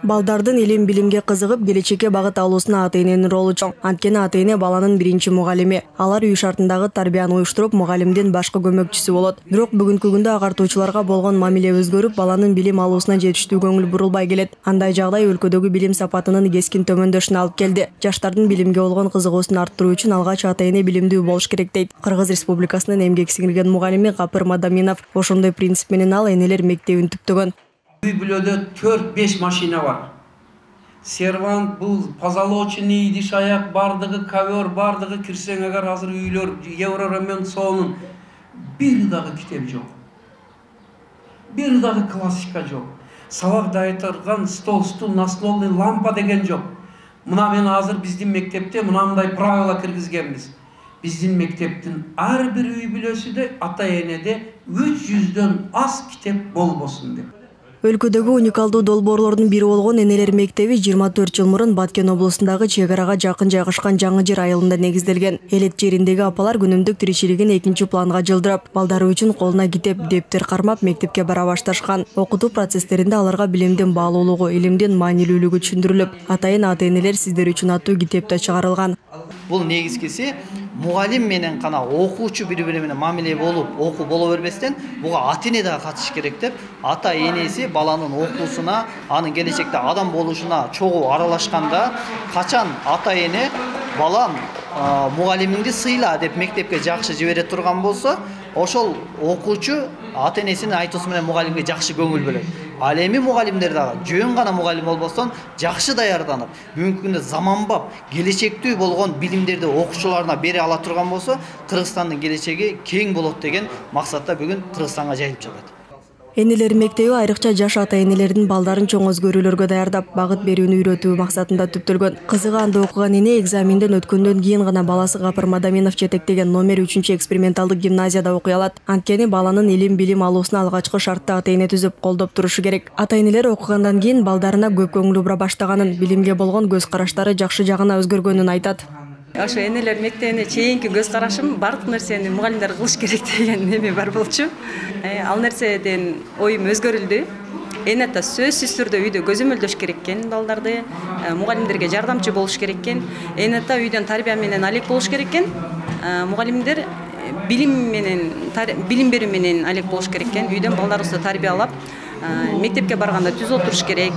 Балдардын илим билимге кызыгып, келечекке багыт алуусуна ата-эненин ролу чоң. Анткени ата-эне баланын биринчи мугалими. Алар үй шартындагы тарбияны уюштуруп, мугалимдин башкы көмөкчүсү болот. Бирок бүгүнкү күндө агартуучуларга болгон мамиле өзгөрүп, баланын билим алуусуна жетиштүү көңүл бурулбай келет. Андай жагдай өлкөдөгү билим сапатынын кескин төмөндөшүнө алып келди. Жаштардын билимге болгон кызыгуусун арттыруу үчүн алгач ата-эне билимдүү болуш керек дейт. Кыргыз Республикасынын эмгек сиңирген мугалими Гапыр Мадаминов. Ошондой принцип менен ал энелер мектебин түптөгөн. Үй-бүлөдө 4-5 машина бар. Сервант, бул позолоченный, идиш аяк бардыгы, ковер бардыгы, кирсең агар азыр үйлөр Евроремонт соонун бир дагы китеп жок. Бир дагы классика жок. Сабак дайытырган стол, настолный лампа деген жок. Мына мен азыр биздин мектепте мындай правила киргизгенбиз. Биздин мектептин ар бир үй-бүлөсүдө ата-энеде 300дөн аз китеп болбосун деп. Өлкөдөгү уникалдуу долбоорлордун бири болгон энелер мектеби 24 жыл мурун Баткен облусундагы чек арага жакын жайгашкан Жаңы Жер айылында негизделген. Элет жериндеги апалар күнүмдүк тиричилигин экинчи планга жылдырып, балдары үчүн колуна китеп, дептер кармап мектепке бара башташкан. Окутуу процесстеринде аларга билимдин баалуулугу, илимдин маанилүүлүгү түшүндүрүлүп, атайын ата-энелер сиздер үчүн аттуу китеп да чыгарылган. Бул негизгиси мугалим менен гана окуучу бири-бири менен мамиле болуп, окуу боло бербестен, буга ата-эне да катыш керек деп, ата-энеси баланын окуусуна, анын келечекте адам болушуна чогуу аралашканда, качан ата-эне балам мугалимиңди сыйла деп мектепке жакшы жибере турган болсо, ошол окуучу ата-энесинин айтуусу менен мугалимге жакшы көңүл бөлөт. Ал эми мугалимдер дагы жөн гана мугалим болбостон жакшы даярданып, бүгүнкү күндө заманбап, келечектүү болгон билимдерди окуучуларына бере ала турган болсо, Кыргызстандын келечеги кең болот деген максатта бүгүн Кыргызстанга жайылып жатат. Энелер мектеби айрыкча жаш ата-энелердин балдарын чоң өзгөрүүлөргө даярдап, багыт берүүнү үйрөтүү максатында түптөлгөн. Кызыгы анда окуган эне экзаменден өткөндөн кийин гана баласы Гапыр Мадаминов жетектеген номер 3 эксперименталдык гимназияда окуй алат. Анткени баланын илим билим алуусуна алгачкы шартты ата-эне түзүп, колдоп турушу керек. Ата-энелер окугандан кийин балдарына көп көңүл бура баштаганын, билимге болгон көз караштары жакшы жагына өзгөргөнүн айтат. Ошо энелер мектебине чейинки көз карашым бардык нерсени мугалимдер кылыш керек деген эме бар болчу. Ал нерседен оюм өзгөрүлдү. Эне ата сөзсүз түрдө үйдө көзөмөлдөш керек экен балдарды, мугалимдерге жардамчы болуш керек экен. Эне ата үйдөн тарбия менен алек болуш керек экен. Мугалимдер билим берүү менен алек болуш керек экен. Үйдөн балдарыбызды тарбиялап, мектепке барганда түз отуруш керек.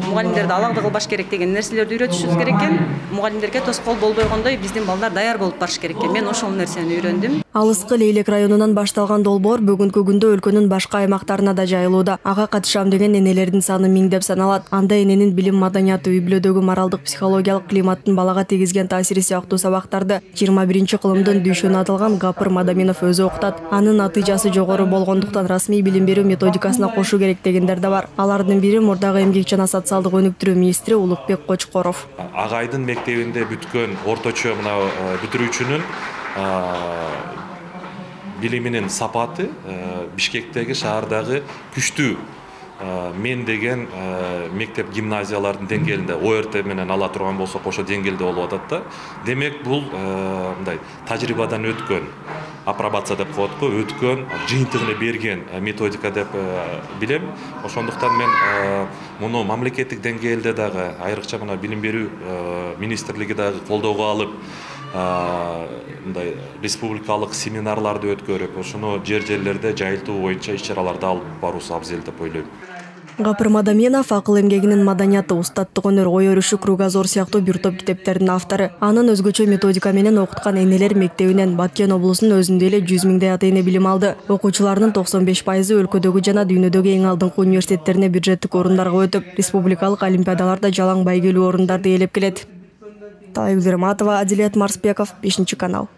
Мугалимдерди алагды кылбаш керек деген нерселерди үйрөтүшүбүз керек экен. Мугалимдерге тоскоол болбой койгондой биздин балдар даяр болуп барыш керек экен. Мен ошол нерсени үйрөндүм. Алыскы Лейлек районунан башталган долбоор бүгүнкү күндө өлкөнүн башка аймактарына да жайылууда. Ага катышам деген энелердин саны миңдеп саналат. Анда эненин билим маданияты, үй-бүлөдөгү моралдык психологиялык климаттын балага тийгизген таасири сыяктуу сабактарды 21-кылымдын дүйшөнү аталган Гапыр Мадаминов өзү окутат. Анын натыйжасы жогору болгондуктан расмий билим берүү методикасына кошуу керек дегендер да бар. Алардын бири мурдагы эмгек жана социалдык өнүктүрүү министри Улукбек Кочкоров. Агайдын мектебинде бүткөн орточо мына бүтүрүүчүнүн билиминин сапаты Бишкектеги шаардагы күчтүү мен деген мектеп гимназиялардын деңгээлинде ОРТ менен ала турган болсок ошо деңгээлде болуп атат да. Демек бул мындай тажрыйбадан өткөн, апробация деп коет го, өткөн, жыйынтыгын берген методика деп билем. Ошондуктан мен муну мамлекеттик деңгээлде дагы айрыкча мына билим берүү министрлиги дагы колдоого алып, мындай республикалык семинарларды өткөрүп, ошону жерлерде жайылтуу боюнча иш-чараларды алып баруусу абзел деп ойлойм. Гапыр Мадаминов акыл эмгегинин маданияты, устаттык өнөр, ой өрүшү, кругозор сыяктуу бир топ китептердин автору. Анын өзгөчө методика менен окуткан энелер мектебинен Баткен облусунун өзүндө эле 100 миңдей ата-эне билим алды. Окуучулардын 95% өлкөдөгү жана дүйнөдөгү эң алдыңкы университеттерине бюджеттик орундарга өтүп, республикалык олимпиадаларда жалаң байгелүү орундарды ээлеп келет. Талайгүл Ерматова, Адилет Марсбеков, 5 канал.